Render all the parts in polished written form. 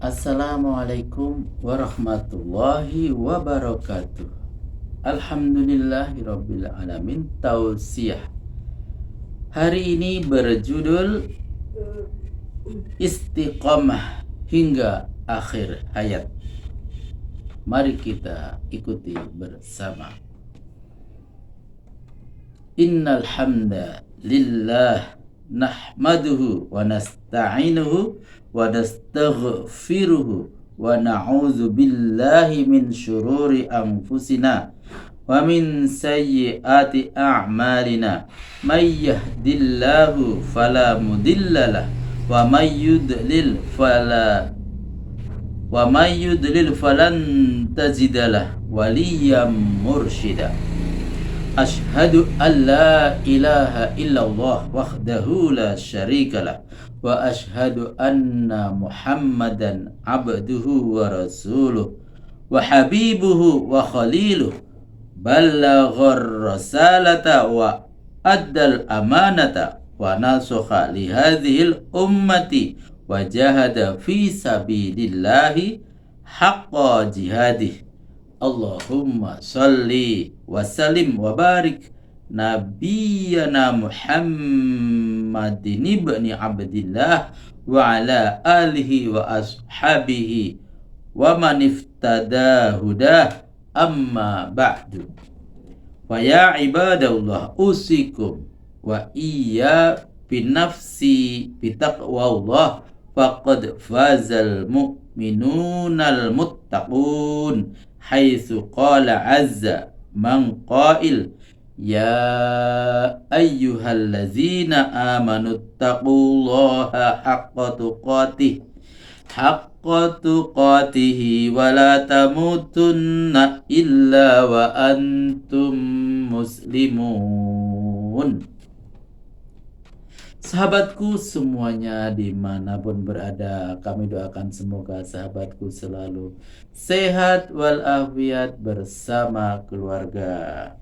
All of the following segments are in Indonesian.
Assalamualaikum warahmatullahi wabarakatuh. Alhamdulillahirabbil alamin. Tausiah hari ini berjudul Istiqomah hingga akhir hayat. Mari kita ikuti bersama. Innal hamda lillah nahmaduhu wa nasta'inuhu wa nastaghfiruhu wa na'udzu billahi min syururi anfusina wa min sayyiati a'malina. May yahdillahu fala mudhillalah wa may yudlil falan tajidalah waliyyan mursyida. Ashhadu an la ilaha illallah wahdahu la syarikalah wa ashhadu anna Muhammadan abduhu wa rasuluh wa habibuhu wa khaliluh ballaghar rasalata wa addal amanata wa nasakha li hadhil ummati wa jahada fi sabilillahi haqqa jihadih. Allahumma salli wa sallim wa barik nabiyyana Muhammadin ibni Abdillah wa ala alihi wa ashabihi wa man iftada hudah, amma ba'du. Fa ya ibadallah usikum wa iya binafsi bitaqwallah faqad fazal mu'minunal muttaqun. Haitsu qala azza man qail ya ayyuhallazina amanu taqullaha haqqa tuqatihi wa la tamutunna illa wa antum muslimun. Sahabatku semuanya dimanapun berada, kami doakan semoga sahabatku selalu sehat walafiat bersama keluarga.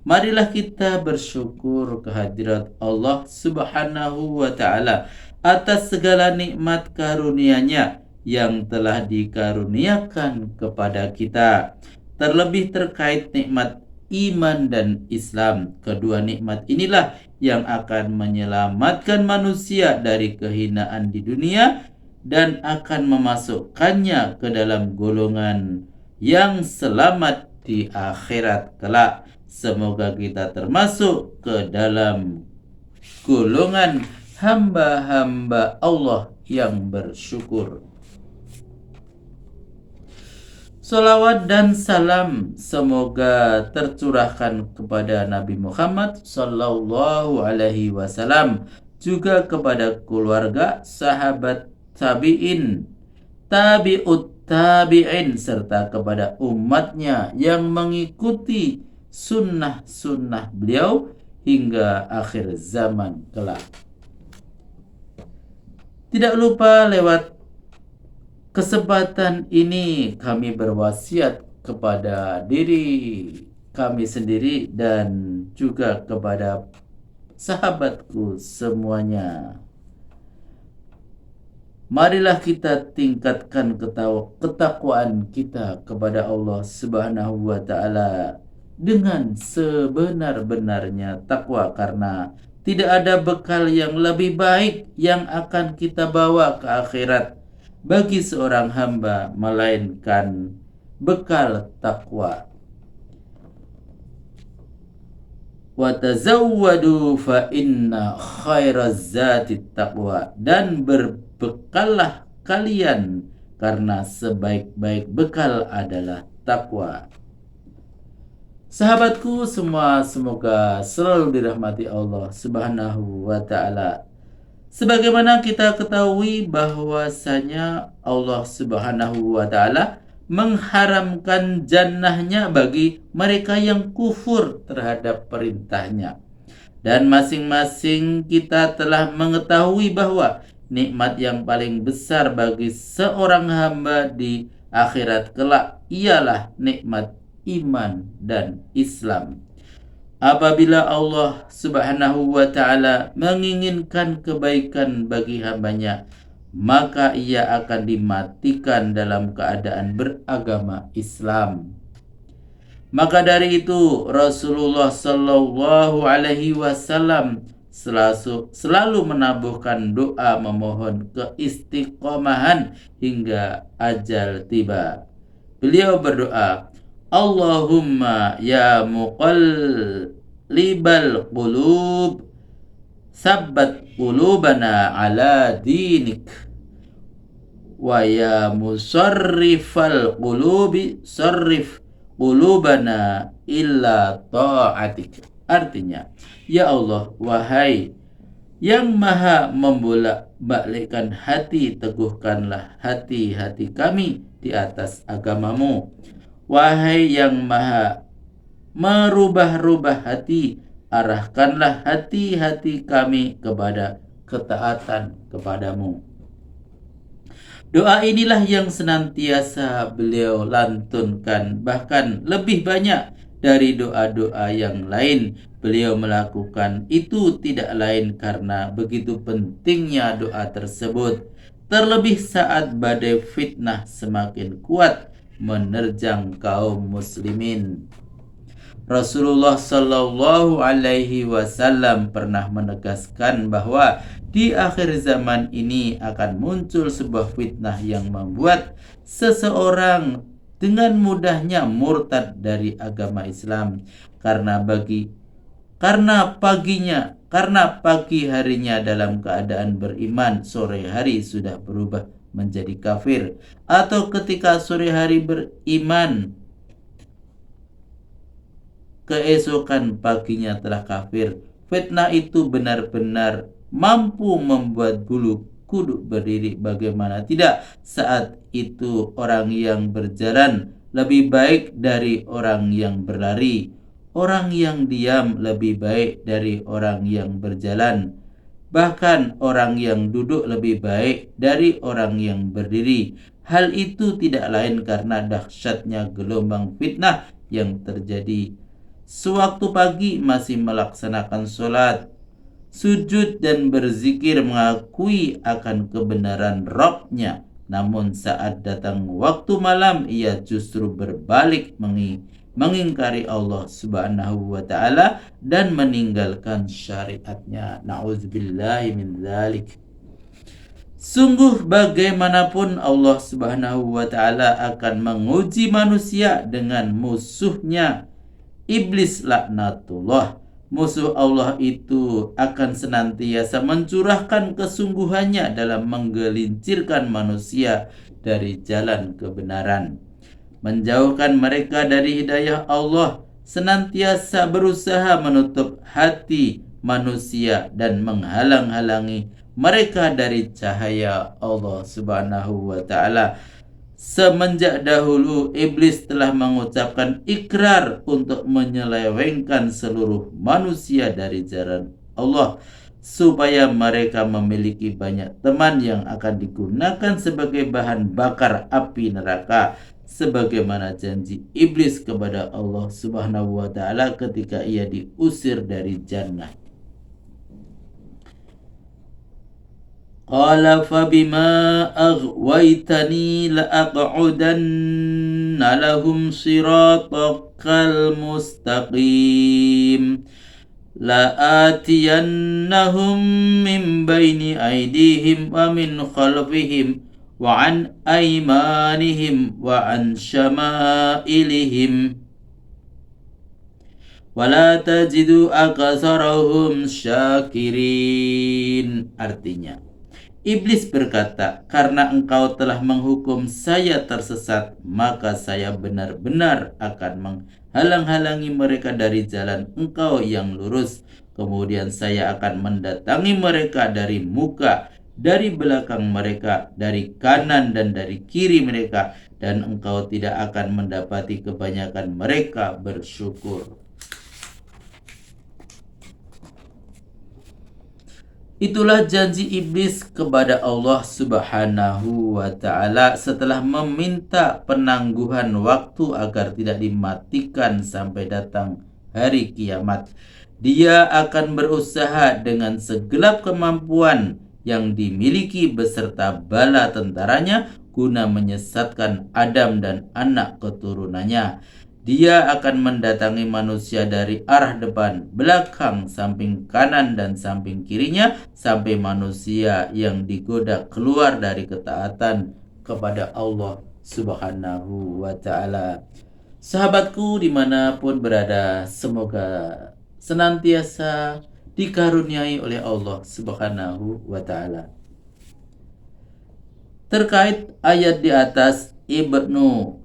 Marilah kita bersyukur kehadirat Allah Subhanahu wa ta'ala atas segala nikmat karunia-Nya yang telah dikaruniakan kepada kita. Terlebih terkait nikmat iman dan Islam. Kedua nikmat inilah yang akan menyelamatkan manusia dari kehinaan di dunia dan akan memasukkannya ke dalam golongan yang selamat di akhirat kelak. Semoga kita termasuk ke dalam golongan hamba-hamba Allah yang bersyukur. Salawat dan salam semoga tercurahkan kepada Nabi Muhammad sallallahu alaihi wasallam, juga kepada keluarga, sahabat tabi'in, tabi'ut tabi'in, serta kepada umatnya yang mengikuti sunnah-sunnah beliau hingga akhir zaman kelak. Tidak lupa lewat kesempatan ini kami berwasiat kepada diri kami sendiri dan juga kepada sahabatku semuanya. Marilah kita tingkatkan ketakwaan kita kepada Allah Subhanahu wa ta'ala dengan sebenar-benarnya takwa, karena tidak ada bekal yang lebih baik yang akan kita bawa ke akhirat bagi seorang hamba melainkan bekal takwa. Wa tazawwadu fa inna khairaz zati taqwa, dan berbekallah kalian karena sebaik-baik bekal adalah takwa. Sahabatku semua, semoga selalu dirahmati Allah Subhanahu wa ta'ala. Sebagaimana kita ketahui bahwasanya Allah Subhanahu wa ta'ala mengharamkan jannahnya bagi mereka yang kufur terhadap perintahnya. Dan masing-masing kita telah mengetahui bahwa nikmat yang paling besar bagi seorang hamba di akhirat kelak ialah nikmat iman dan Islam. Apabila Allah Subhanahu wa ta'ala menginginkan kebaikan bagi hambanya, maka ia akan dimatikan dalam keadaan beragama Islam. Maka dari itu Rasulullah Shallallahu Alaihi Wasallam selalu menabuhkan doa memohon keistiqomahan hingga ajal tiba. Beliau berdoa, Allahumma ya muqallibal qulub, sabbat qulubana ala dinik, wa ya musarrifal qulubi sarrif qulubana illa ta'atik. Artinya, ya Allah, wahai yang maha membolak-balikkan hati, teguhkanlah hati-hati kami di atas agamamu. Wahai yang maha merubah-rubah hati, arahkanlah hati-hati kami kepada ketaatan kepadamu. Doa inilah yang senantiasa beliau lantunkan, bahkan lebih banyak dari doa-doa yang lain. Beliau melakukan itu tidak lain karena begitu pentingnya doa tersebut, terlebih saat badai fitnah semakin kuat menerjang kaum muslimin. Rasulullah Shallallahu Alaihi Wasallam pernah menegaskan bahwa di akhir zaman ini akan muncul sebuah fitnah yang membuat seseorang dengan mudahnya murtad dari agama Islam karena pagi harinya dalam keadaan beriman, sore hari sudah berubah menjadi kafir, atau ketika sore hari beriman, keesokan paginya telah kafir. Fitnah itu benar-benar mampu membuat bulu kuduk berdiri. Bagaimana tidak, saat itu orang yang berjalan lebih baik dari orang yang berlari, orang yang diam lebih baik dari orang yang berjalan, bahkan orang yang duduk lebih baik dari orang yang berdiri. Hal itu tidak lain karena dahsyatnya gelombang fitnah yang terjadi. Sewaktu pagi masih melaksanakan sholat, sujud dan berzikir mengakui akan kebenaran Rabb-nya. Namun saat datang waktu malam, ia justru berbalik mengingkari Allah Subhanahu wa ta'ala dan meninggalkan syariatnya. Na'udzubillahi min dzalik. Sungguh bagaimanapun Allah Subhanahu wa ta'ala akan menguji manusia dengan musuhnya Iblis laknatullah. Musuh Allah itu akan senantiasa mencurahkan kesungguhannya dalam menggelincirkan manusia dari jalan kebenaran, menjauhkan mereka dari hidayah Allah, senantiasa berusaha menutup hati manusia dan menghalang-halangi mereka dari cahaya Allah Subhanahu wa ta'ala. Semenjak dahulu iblis telah mengucapkan ikrar untuk menyelewengkan seluruh manusia dari jalan Allah, supaya mereka memiliki banyak teman yang akan digunakan sebagai bahan bakar api neraka, sebagaimana janji iblis kepada Allah Subhanahu wa ta'ala ketika ia diusir dari jannah. Qala fabima aghwaytani la'aq'udanna lahum siratakal mustaqim la'atiyannahum min baini aydihim wa min khalfihim wa an aymanihim wa an syama'ilihim wa la tajidu aktsarahum syakirin. Artinya, Iblis berkata, karena engkau telah menghukum saya tersesat, maka saya benar-benar akan menghalang-halangi mereka dari jalan engkau yang lurus. Kemudian saya akan mendatangi mereka dari muka, dari belakang mereka, dari kanan dan dari kiri mereka, dan engkau tidak akan mendapati kebanyakan mereka bersyukur. Itulah janji iblis kepada Allah Subhanahu wa ta'ala setelah meminta penangguhan waktu agar tidak dimatikan sampai datang hari kiamat. Dia akan berusaha dengan segelap kemampuan yang dimiliki beserta bala tentaranya guna menyesatkan Adam dan anak keturunannya. Dia akan mendatangi manusia dari arah depan, belakang, samping kanan, dan samping kirinya, sampai manusia yang digoda keluar dari ketaatan kepada Allah Subhanahu wa Ta'ala. Sahabatku dimanapun berada, semoga senantiasa dikaruniai oleh Allah Subhanahu wa Ta'ala. Terkait ayat di atas, Ibnu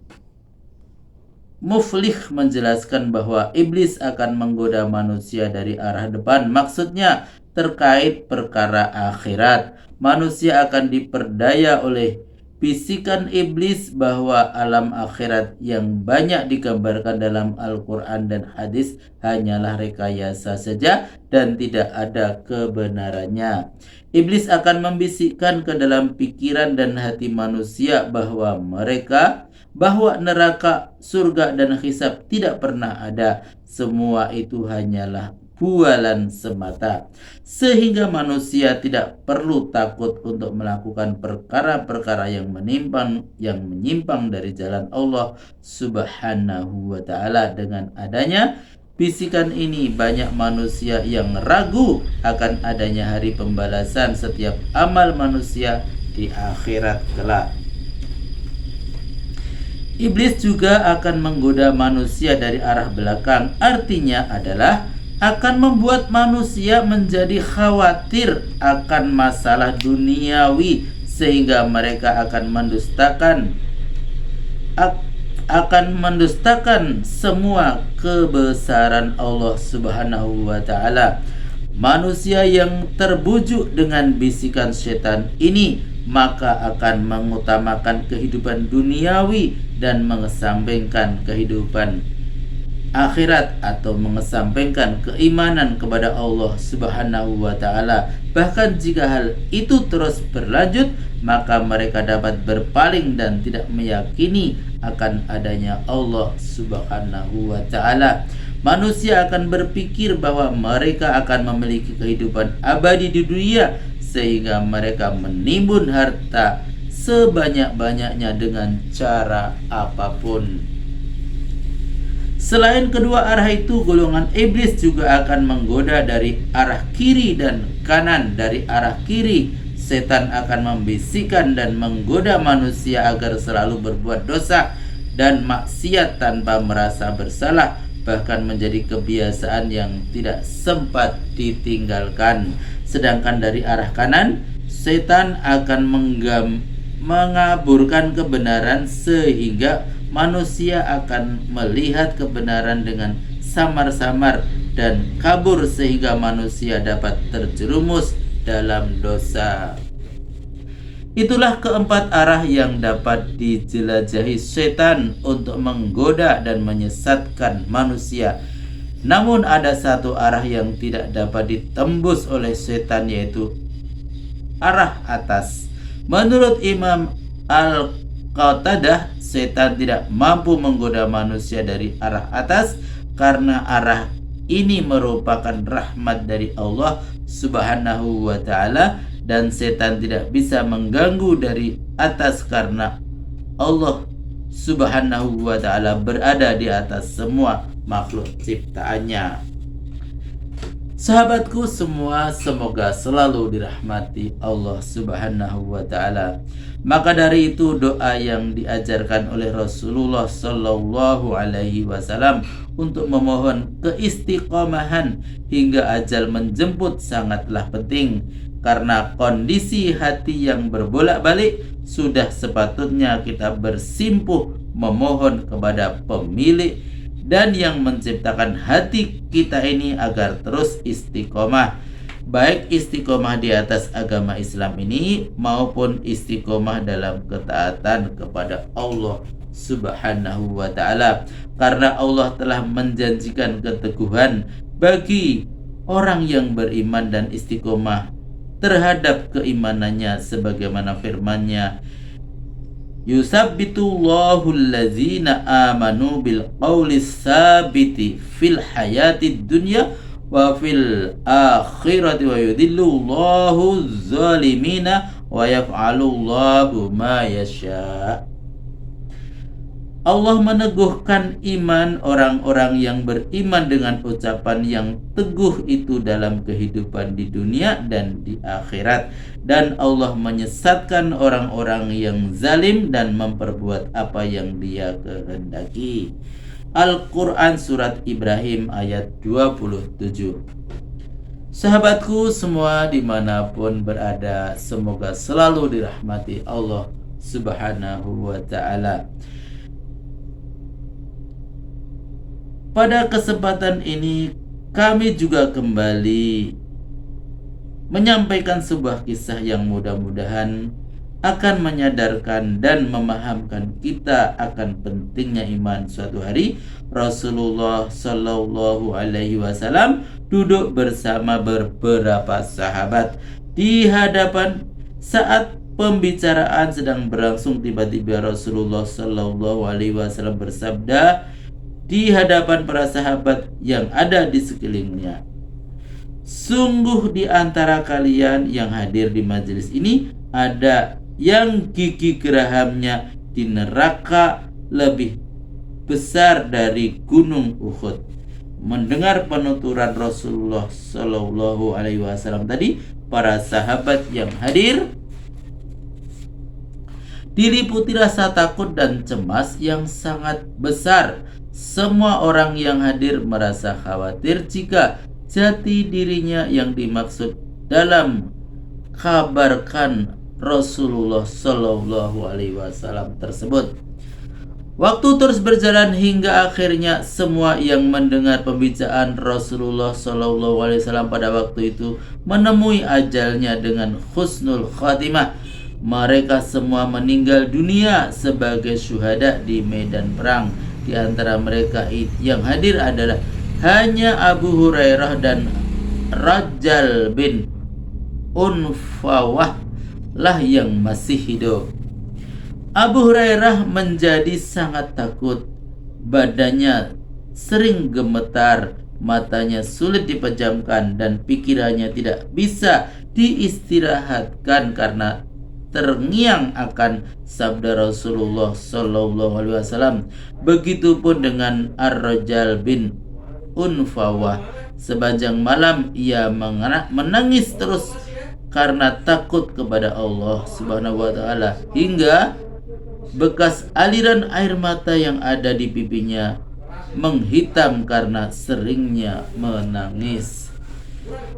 Muflih menjelaskan bahwa iblis akan menggoda manusia dari arah depan. Maksudnya terkait perkara akhirat. Manusia akan diperdaya oleh bisikan iblis bahwa alam akhirat yang banyak digambarkan dalam Al-Quran dan hadis hanyalah rekayasa saja dan tidak ada kebenarannya. Iblis akan membisikkan ke dalam pikiran dan hati manusia bahwa neraka, surga, dan hisab tidak pernah ada. Semua itu hanyalah bualan semata. Sehingga manusia tidak perlu takut untuk melakukan perkara-perkara yang menyimpang dari jalan Allah Subhanahu wa Ta'ala. Dengan adanya bisikan ini, banyak manusia yang ragu akan adanya hari pembalasan setiap amal manusia di akhirat kelak. Iblis juga akan menggoda manusia dari arah belakang. Artinya adalah akan membuat manusia menjadi khawatir akan masalah duniawi, sehingga mereka akan mendustakan semua kebesaran Allah Subhanahu wa Ta'ala. Manusia yang terbujuk dengan bisikan setan ini maka akan mengutamakan kehidupan duniawi dan mengesampingkan kehidupan akhirat atau mengesampingkan keimanan kepada Allah Subhanahu wa Ta'ala. Bahkan jika hal itu terus berlanjut, maka mereka dapat berpaling dan tidak meyakini akan adanya Allah Subhanahu wa Ta'ala. Manusia akan berpikir bahwa mereka akan memiliki kehidupan abadi di dunia, sehingga mereka menimbun harta sebanyak-banyaknya dengan cara apapun. Selain kedua arah itu, golongan iblis juga akan menggoda dari arah kiri dan kanan. Dari arah kiri, setan akan membisikkan dan menggoda manusia agar selalu berbuat dosa dan maksiat tanpa merasa bersalah, bahkan menjadi kebiasaan yang tidak sempat ditinggalkan. Sedangkan dari arah kanan, setan akan mengaburkan kebenaran sehingga manusia akan melihat kebenaran dengan samar-samar dan kabur, sehingga manusia dapat terjerumus dalam dosa. Itulah keempat arah yang dapat dijelajahi setan untuk menggoda dan menyesatkan manusia. Namun ada satu arah yang tidak dapat ditembus oleh setan, yaitu arah atas. Menurut Imam Al-Qatadah, setan tidak mampu menggoda manusia dari arah atas karena arah ini merupakan rahmat dari Allah Subhanahu wa Ta'ala, dan setan tidak bisa mengganggu dari atas karena Allah Subhanahu wa Ta'ala berada di atas semua makhluk ciptaannya. Sahabatku semua, semoga selalu dirahmati Allah Subhanahu wa Ta'ala. Maka dari itu, doa yang diajarkan oleh Rasulullah Sallallahu Alaihi Wasallam untuk memohon keistiqomahan hingga ajal menjemput sangatlah penting, karena kondisi hati yang berbolak-balik sudah sepatutnya kita bersimpuh memohon kepada pemilik dan yang menciptakan hati kita ini agar terus istiqomah, baik istiqomah di atas agama Islam ini maupun istiqomah dalam ketaatan kepada Allah Subhanahu wa Ta'ala. Karena Allah telah menjanjikan keteguhan bagi orang yang beriman dan istiqomah terhadap keimanannya, sebagaimana firman-Nya, yusabbitullahu allazina amanu bil qawli sabiti fil hayatid dunya wa fil akhirati wa yudhillullahu zalimina wa yaf'alullahu ma yasha. Allah meneguhkan iman orang-orang yang beriman dengan ucapan yang teguh itu dalam kehidupan di dunia dan di akhirat. Dan Allah menyesatkan orang-orang yang zalim dan memperbuat apa yang Dia kehendaki. Al-Quran Surat Ibrahim ayat 27. Sahabatku semua dimanapun berada, semoga selalu dirahmati Allah Subhanahu wa ta'ala. Pada kesempatan ini kami juga kembali menyampaikan sebuah kisah yang mudah-mudahan akan menyadarkan dan memahamkan kita akan pentingnya iman. Suatu hari Rasulullah Shallallahu Alaihi Wasallam duduk bersama beberapa sahabat di hadapan. Saat pembicaraan sedang berlangsung, tiba-tiba Rasulullah Shallallahu Alaihi Wasallam bersabda di hadapan para sahabat yang ada di sekelilingnya, "Sungguh di antara kalian yang hadir di majelis ini ada yang gigi gerahamnya di neraka lebih besar dari gunung Uhud." Mendengar penuturan Rasulullah Shallallahu Alaihi Wasallam tadi, para sahabat yang hadir diliputi rasa takut dan cemas yang sangat besar. Semua orang yang hadir merasa khawatir jika jati dirinya yang dimaksud dalam kabarkan Rasulullah Shallallahu Alaihi Wasallam tersebut. Waktu terus berjalan hingga akhirnya semua yang mendengar pembicaraan Rasulullah Shallallahu Alaihi Wasallam pada waktu itu menemui ajalnya dengan husnul khatimah. Mereka semua meninggal dunia sebagai syuhada di medan perang. Di antara mereka yang hadir adalah hanya Abu Hurairah dan Rajal bin Unfawah lah yang masih hidup. Abu Hurairah menjadi sangat takut. Badannya sering gemetar, matanya sulit dipejamkan, dan pikirannya tidak bisa diistirahatkan karena terngiang akan sabda Rasulullah Sallallahu Alaihi Wasallam. Begitupun dengan Ar-Rajal bin Unfawah. Sepanjang malam ia menangis terus karena takut kepada Allah Subhanahu wa Ta'ala, hingga bekas aliran air mata yang ada di pipinya menghitam karena seringnya menangis.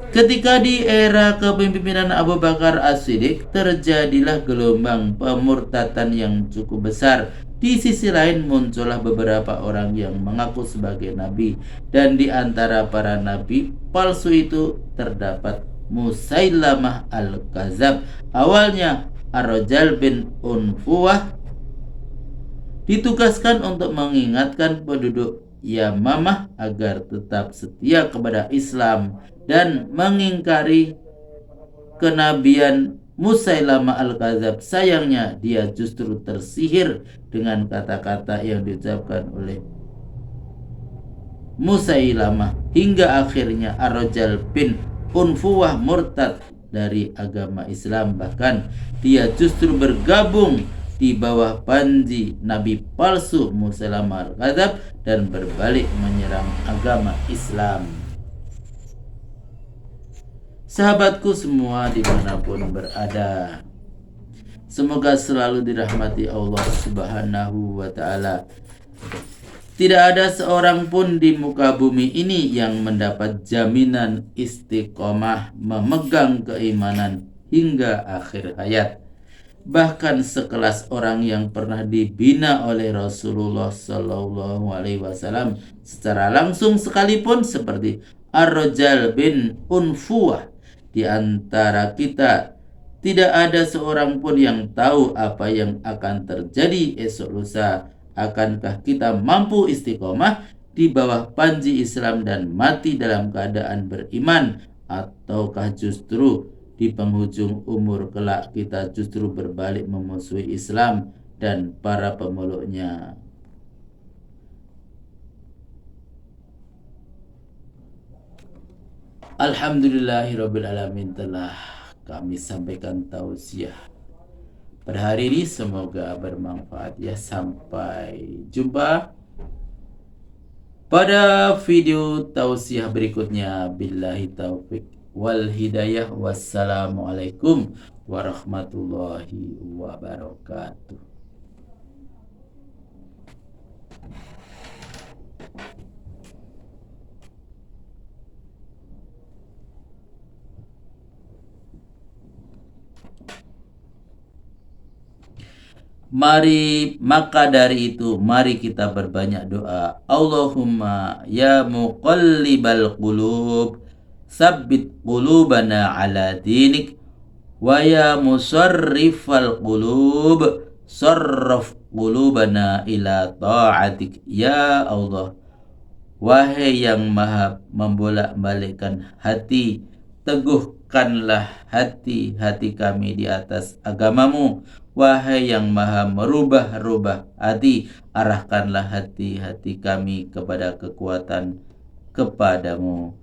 Ketika di era kepemimpinan Abu Bakar As-Siddiq terjadilah gelombang pemurtatan yang cukup besar. Di sisi lain muncullah beberapa orang yang mengaku sebagai nabi, dan di antara para nabi palsu itu terdapat Musailamah Al-Kazab. Awalnya Ar-Rajal bin Unfuwah ditugaskan untuk mengingatkan penduduk Yamamah agar tetap setia kepada Islam dan mengingkari kenabian Musailamah Al-Kazab. Sayangnya dia justru tersihir dengan kata-kata yang diucapkan oleh Musailamah, hingga akhirnya Ar-Rajal bin Unfuwah murtad dari agama Islam. Bahkan dia justru bergabung di bawah panji Nabi palsu Musailamah Al-Kadzab dan berbalik menyerang agama Islam. Sahabatku semua dimanapun berada, semoga selalu dirahmati Allah Subhanahu wa Ta'ala. Tidak ada seorang pun di muka bumi ini yang mendapat jaminan istiqomah memegang keimanan hingga akhir hayat. Bahkan sekelas orang yang pernah dibina oleh Rasulullah Sallallahu Alaihi Wasallam secara langsung sekalipun, seperti Ar-Rajal bin Unfuwah, di antara kita tidak ada seorang pun yang tahu apa yang akan terjadi esok lusa. Akankah kita mampu istiqomah di bawah panji Islam dan mati dalam keadaan beriman, ataukah justru di penghujung umur kelak kita justru berbalik memusuhi Islam dan para pemeluknya? Alhamdulillahirrabbilalamin, telah kami sampaikan tausiah pada hari ini, semoga bermanfaat ya. Sampai jumpa pada video tausiah berikutnya. Billahi taufik wal hidayah. Wassalamualaikum warahmatullahi wabarakatuh. Maka dari itu, mari kita berbanyak doa. Allahumma ya muqallibal qulub, sabbit qulubana ala dinik, wa ya musarrifal qulub, sarraf qulubana ila ta'atik. Ya Allah, wahai yang maha membolak-balikkan hati, teguhkanlah hati-hati kami di atas agamamu. Wahai yang maha merubah-rubah hati, arahkanlah hati-hati kami kepada kekuatan kepadamu.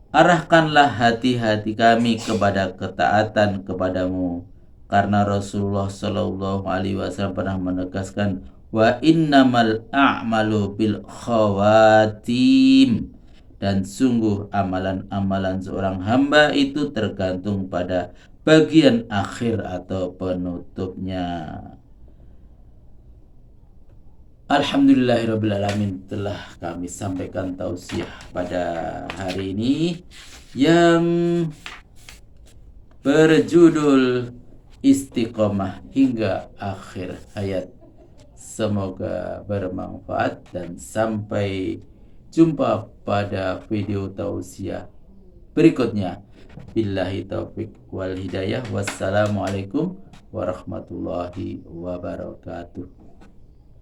Arahkanlah hati-hati kami kepada ketaatan kepadamu. Karena Rasulullah Shallallahu Alaihi Wasallam pernah menegaskan, wa innamal a'malu bil khawatim, dan sungguh amalan-amalan seorang hamba itu tergantung pada bagian akhir atau penutupnya. Alhamdulillahirrabbilalamin, telah kami sampaikan tausiah pada hari ini yang berjudul Istiqomah hingga akhir hayat. Semoga bermanfaat dan sampai jumpa pada video tausiah berikutnya. Billahi taufik wal hidayah. Wassalamualaikum warahmatullahi wabarakatuh.